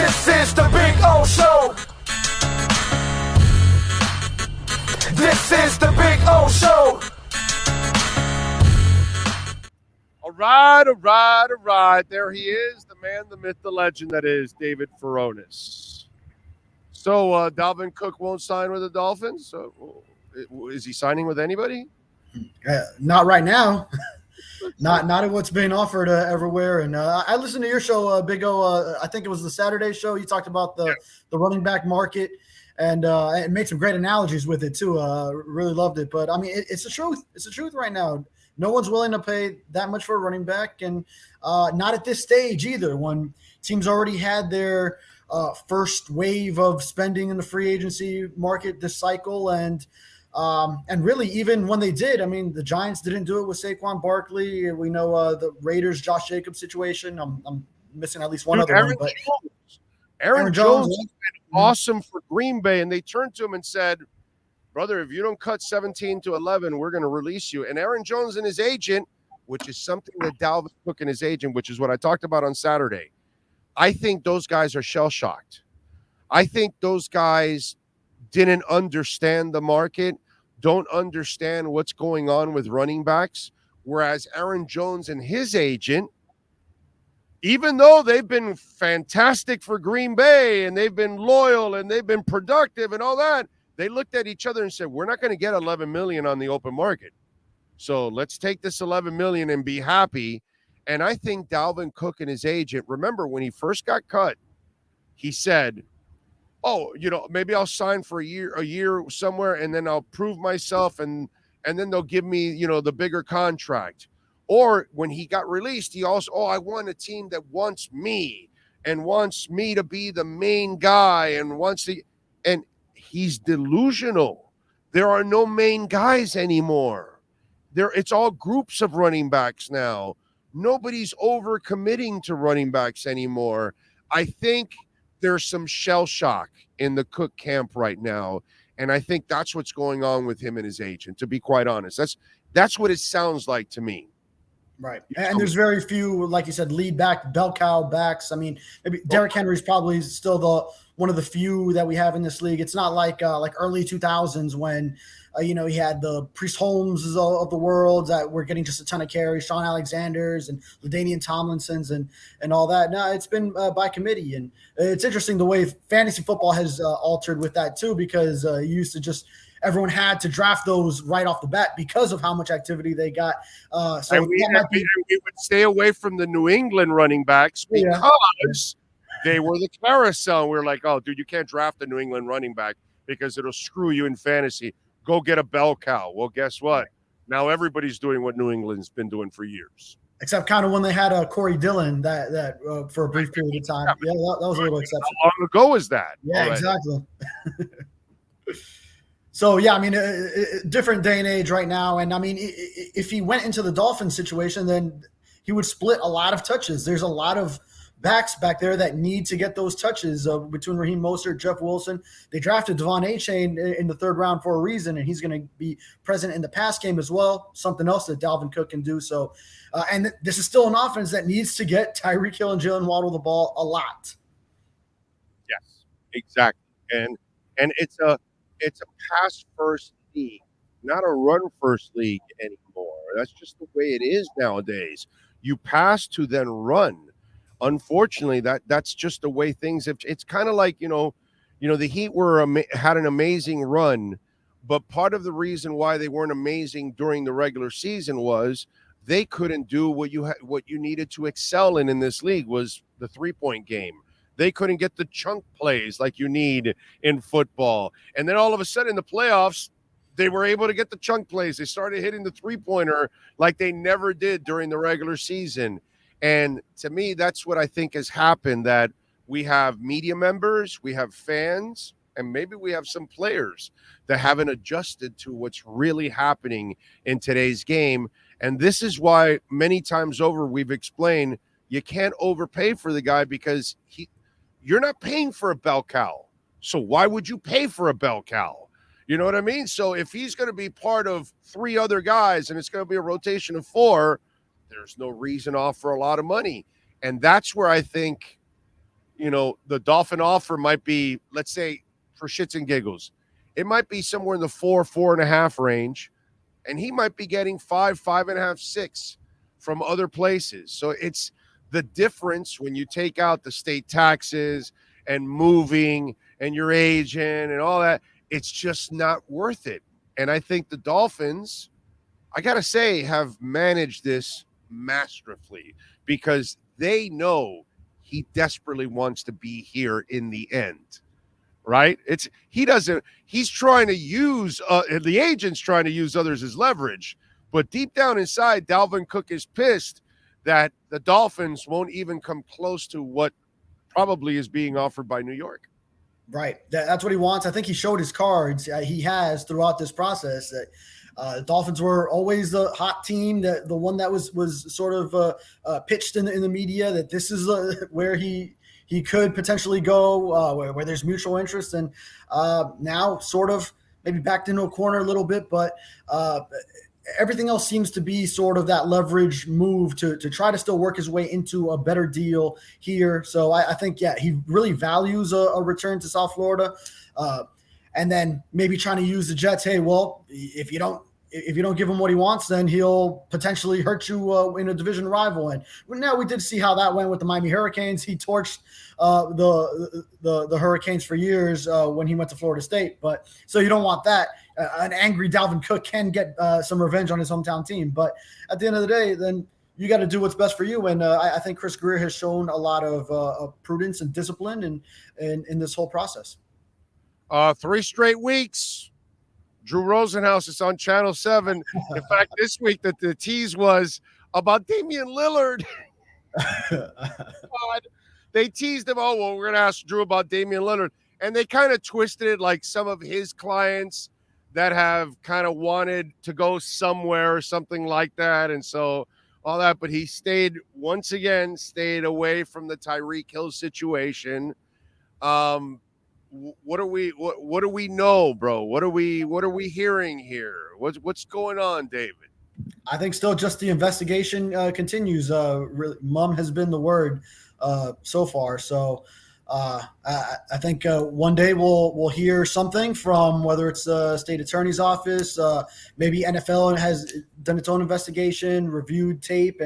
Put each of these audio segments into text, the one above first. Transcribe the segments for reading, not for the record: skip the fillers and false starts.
This is the Big O Show. This is the Big O Show. All right. There he is, the man, the myth, the legend that is David Furones. So Dalvin Cook won't sign with the Dolphins? So, is he signing with anybody? Not right now. Not at what's being offered everywhere. And I listened to your show, Big O. I think it was the Saturday show. You talked about the running back market, and it made some great analogies with it too. Really loved it. But I mean, it's the truth. It's the truth right now. No one's willing to pay that much for a running back, and not at this stage either. When teams already had their first wave of spending in the free agency market this cycle, and really, even when they did, I mean, the Giants didn't do it with Saquon Barkley. We know the Raiders' Josh Jacobs situation. I'm missing at least one other one. But Aaron Jones has been awesome for Green Bay, and they turned to him and said, brother, if you don't cut 17 to 11, we're going to release you. And Aaron Jones and his agent, which is something that Dalvin Cook and his agent, which is what I talked about on Saturday, I think those guys are shell-shocked. I think those guys didn't understand the market, don't understand what's going on with running backs, whereas Aaron Jones and his agent, even though they've been fantastic for Green Bay and they've been loyal and they've been productive and all that, they looked at each other and said, we're not going to get $11 million on the open market. So let's take this $11 million and be happy. And I think Dalvin Cook and his agent, remember when he first got cut, he said, oh, maybe I'll sign for a year somewhere, and then I'll prove myself, and then they'll give me, the bigger contract. Or when he got released, he also, I want a team that wants me and wants me to be the main guy and he's delusional. There are no main guys anymore. It's all groups of running backs now. Nobody's overcommitting to running backs anymore. I think there's some shell shock in the Cook camp right now, and I think that's what's going on with him and his agent, to be quite honest. That's what it sounds like to me. Right. And there's very few, like you said, lead back, bell cow backs. I mean, maybe Derrick Henry's probably still one of the few that we have in this league. It's not like early 2000s when, he had the Priest Holmes of the world that were getting just a ton of carries, Sean Alexander's and LaDainian Tomlinson's and all that. No, it's been by committee. And it's interesting the way fantasy football has altered with that too, because you used to everyone had to draft those right off the bat because of how much activity they got. So we would stay away from the New England running backs because they were the carousel. We were like, oh, dude, you can't draft a New England running back because it'll screw you in fantasy. Go get a bell cow. Well, guess what? Now everybody's doing what New England's been doing for years. Except kind of when they had Corey Dillon that for a brief period of time. Yeah, that was a little exception. How long ago was that? Yeah, exactly. So, yeah, I mean, a different day and age right now. And, I mean, if he went into the Dolphins situation, then he would split a lot of touches. There's a lot of backs back there that need to get those touches between Raheem Mostert, Jeff Wilson. They drafted Devon Achane in the third round for a reason, and he's going to be present in the pass game as well, something else that Dalvin Cook can do. So, and this is still an offense that needs to get Tyreek Hill and Jalen Waddle the ball a lot. Yes, exactly. And it's a pass-first league, not a run-first league anymore. That's just the way it is nowadays. You pass to then run. Unfortunately, that's just the way things have. It's kind of like, the Heat had an amazing run, but part of the reason why they weren't amazing during the regular season was they couldn't do what you needed to excel in this league was the three-point game. They couldn't get the chunk plays like you need in football. And then all of a sudden in the playoffs, they were able to get the chunk plays. They started hitting the three-pointer like they never did during the regular season. And to me, that's what I think has happened, that we have media members, we have fans, and maybe we have some players that haven't adjusted to what's really happening in today's game. And this is why many times over we've explained you can't overpay for the guy because you're not paying for a bell cow. So why would you pay for a bell cow? You know what I mean? So if he's going to be part of three other guys and it's going to be a rotation of four, there's no reason to offer a lot of money. And that's where I think the Dolphin offer might be, let's say, for shits and giggles, it might be somewhere in the 4.5 range, and he might be getting 5.5, 6 from other places. So it's the difference when you take out the state taxes and moving and your agent and all that. It's just not worth it. And I think the Dolphins, I got to say, have managed this masterfully because they know he desperately wants to be here in the end, right? He's trying to use, the agent's trying to use others as leverage, but deep down inside, Dalvin Cook is pissed that the Dolphins won't even come close to what probably is being offered by New York. Right. That's what he wants. I think he showed his cards. He has throughout this process that the Dolphins were always the hot team, the one that was sort of pitched in the media that this is where he could potentially go, where there's mutual interest. And now sort of maybe backed into a corner a little bit, but everything else seems to be sort of that leverage move to try to still work his way into a better deal here. So I think, he really values a return to South Florida. And then maybe trying to use the Jets. Hey, well, if you don't give him what he wants, then he'll potentially hurt you in a division rival. And now we did see how that went with the Miami Hurricanes. He torched the Hurricanes for years when he went to Florida State. But so you don't want that. An angry Dalvin Cook can get some revenge on his hometown team. But at the end of the day, then you got to do what's best for you. And I think Chris Greer has shown a lot of prudence and discipline in this whole process. 3 straight weeks. Drew Rosenhaus is on Channel 7. In fact, this week that the tease was about Damian Lillard. They teased him, we're going to ask Drew about Damian Lillard. And they kind of twisted it like some of his clients that have kind of wanted to go somewhere or something like that. And so all that, but he stayed away from the Tyreek Hill situation. What do we know, bro? What are we hearing here? What's going on, David? I think still just the investigation continues. Mum has been the word so far. So I think one day we'll hear something from whether it's the state attorney's office, maybe NFL has done its own investigation, reviewed tape,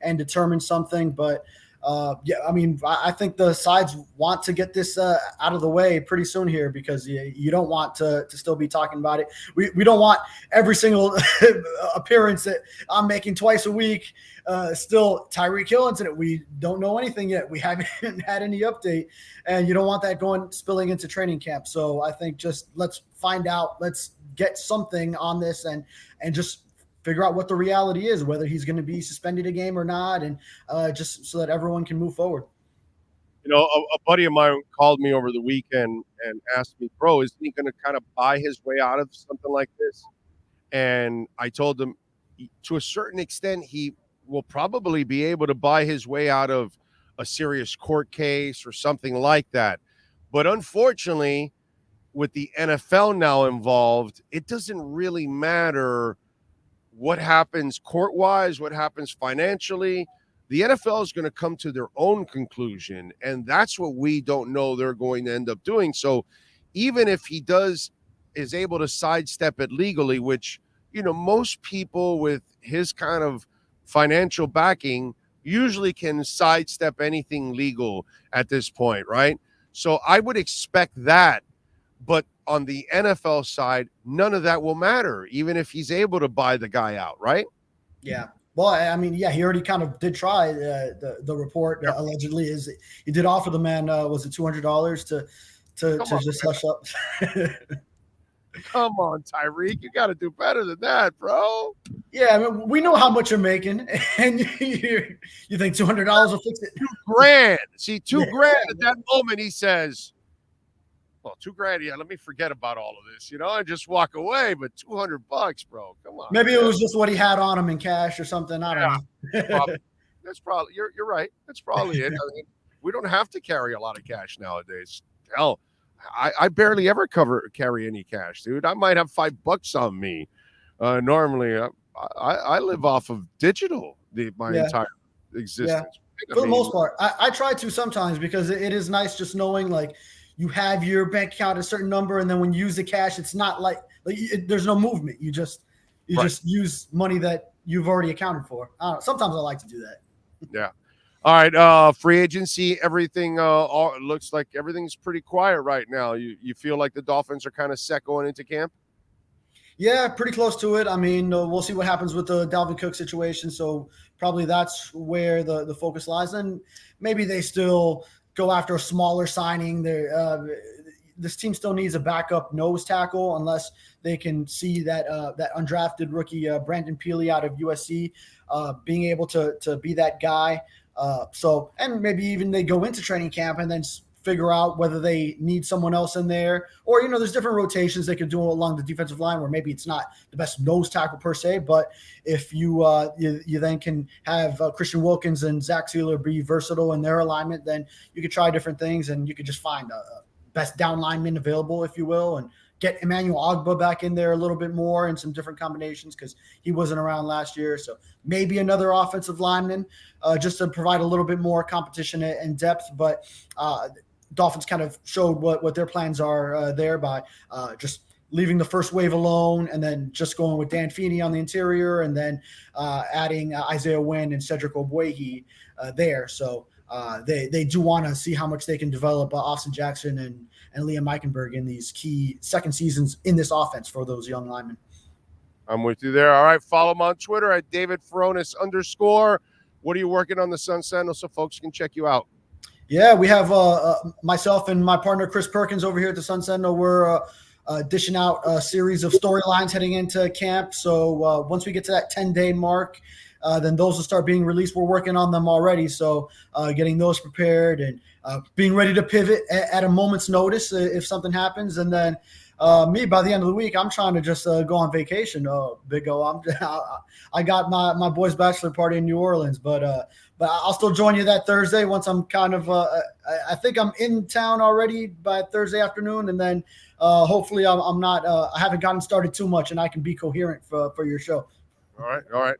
and determined something. But I think the sides want to get this out of the way pretty soon here because you don't want to still be talking about it. We don't want every single appearance that I'm making twice a week still Tyreek Hill incident. We don't know anything yet. We haven't had any update, and you don't want that spilling into training camp. So I think just let's find out. Let's get something on this and just figure out what the reality is, whether he's going to be suspended a game or not, and just so that everyone can move forward. A buddy of mine called me over the weekend and asked me, bro, isn't he going to kind of buy his way out of something like this? And I told him, to a certain extent, he will probably be able to buy his way out of a serious court case or something like that. But unfortunately, with the NFL now involved, it doesn't really matter what happens court-wise, what happens financially. The NFL is going to come to their own conclusion, and that's what we don't know they're going to end up doing. So even if he is able to sidestep it legally, which, most people with his kind of financial backing usually can sidestep anything legal at this point, right? So I would expect that. But on the NFL side, none of that will matter, even if he's able to buy the guy out, right? Yeah. Well, he already kind of did try the report. Yep. Allegedly is he did offer the man, was it $200 to just hush up? Come on, Tyreek, you got to do better than that, bro. Yeah, we know how much you're making, and you think $200 will fix it? $2,000. See, $2,000 at that moment, he says, well, $2,000, yeah, let me forget about all of this, and just walk away. But $200, bro, come on. Maybe it was just what he had on him in cash or something. I don't know. That's probably you're right. That's probably it. We don't have to carry a lot of cash nowadays. Hell, I barely ever carry any cash, dude. I might have $5 on me. Normally, I live off of digital my entire existence. For the most part, I try to sometimes because it is nice just knowing like you have your bank account a certain number, and then when you use the cash, it's not like there's no movement. You just use money that you've already accounted for. Sometimes I like to do that. Yeah. All right. Free agency, everything looks like everything's pretty quiet right now. You feel like the Dolphins are kind of set going into camp? Yeah, pretty close to it. I mean, we'll see what happens with the Dalvin Cook situation. So probably that's where the focus lies. And maybe they still go after a smaller signing. This team still needs a backup nose tackle unless they can see that that undrafted rookie Brandon Peely out of USC being able to be that guy. And maybe even they go into training camp and then figure out whether they need someone else in there, or there's different rotations they could do along the defensive line where maybe it's not the best nose tackle per se, but if you then can have Christian Wilkins and Zach Sealer be versatile in their alignment, then you could try different things and you could just find a best down lineman available, if you will, and get Emmanuel Ogbah back in there a little bit more in some different combinations because he wasn't around last year. So maybe another offensive lineman just to provide a little bit more competition and depth. But Dolphins kind of showed what their plans are there by just leaving the first wave alone and then just going with Dan Feeney on the interior and then adding Isaiah Wynn and Cedric Ogbuehi there. So they do want to see how much they can develop Austin Jackson and Liam Eichenberg in these key second seasons in this offense for those young linemen. I'm with you there. All right. Follow him on Twitter at David Furones _. What are you working on the Sun Sentinel so folks can check you out? Yeah, we have myself and my partner Chris Perkins over here at the Sun Sentinel. We're dishing out a series of storylines heading into camp. So once we get to that 10-day mark, then those will start being released. We're working on them already. So getting those prepared and being ready to pivot at a moment's notice if something happens. And then me, by the end of the week, I'm trying to just go on vacation. Big O, I got my boy's bachelor party in New Orleans, but I'll still join you that Thursday once I'm kind of I think I'm in town already by Thursday afternoon, and then hopefully I'm not I haven't gotten started too much and I can be coherent for your show. All right.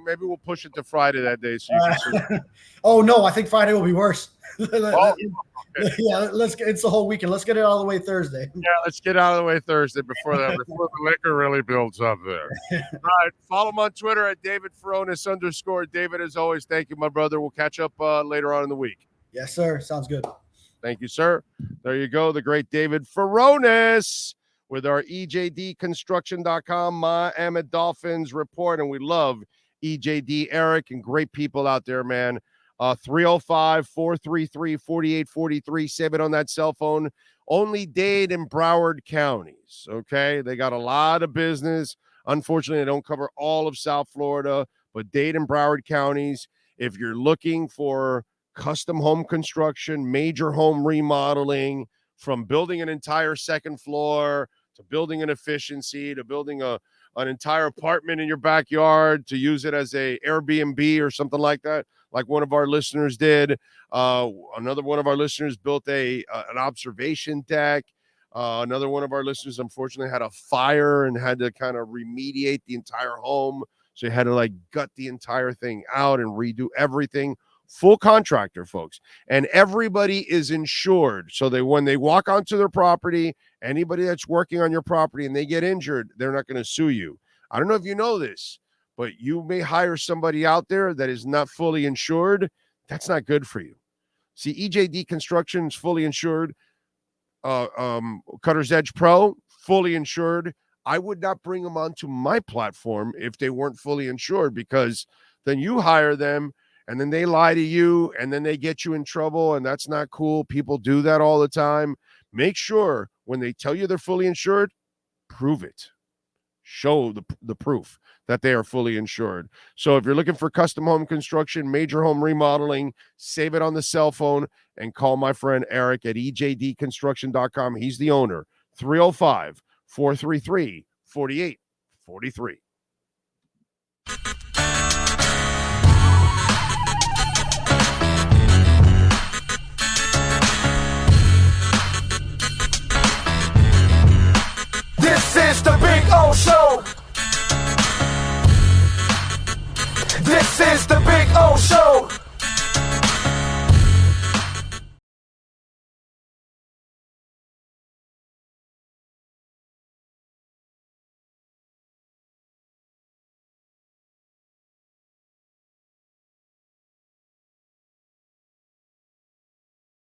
Maybe we'll push it to Friday that day. So you can oh no, I think Friday will be worse. Okay. Yeah, it's the whole weekend. Let's get it out of the way Thursday. Yeah, let's get out of the way Thursday before the liquor really builds up there. All right, follow him on Twitter at David Furones _. David, as always, thank you, my brother. We'll catch up later on in the week. Yes, sir. Sounds good. Thank you, sir. There you go, the great David Furones with our EJDconstruction.com Miami Dolphins report, and we love EJD Eric and great people out there, man. 305-433-4843. Save it on that cell phone. Only Dade and Broward counties. Okay. They got a lot of business. Unfortunately, they don't cover all of South Florida, but Dade and Broward counties. If you're looking for custom home construction, major home remodeling, from building an entire second floor to building an efficiency to building an entire apartment in your backyard to use it as a Airbnb or something like that, like one of our listeners did. Another one of our listeners built an observation deck. Another one of our listeners, unfortunately, had a fire and had to kind of remediate the entire home. So he had to gut the entire thing out and redo everything. Full contractor, folks. And everybody is insured. So when they walk onto their property, anybody that's working on your property and they get injured, they're not going to sue you. I don't know if you know this, but you may hire somebody out there that is not fully insured. That's not good for you. See, EJD Construction is fully insured. Cutter's Edge Pro, fully insured. I would not bring them onto my platform if they weren't fully insured, because then you hire them and then they lie to you and then they get you in trouble, and that's not cool. People do that all the time. Make sure when they tell you they're fully insured, prove it. Show the proof that they are fully insured. So if you're looking for custom home construction, major home remodeling, save it on the cell phone and call my friend Eric at EJDconstruction.com. He's the owner. 305-433-4843.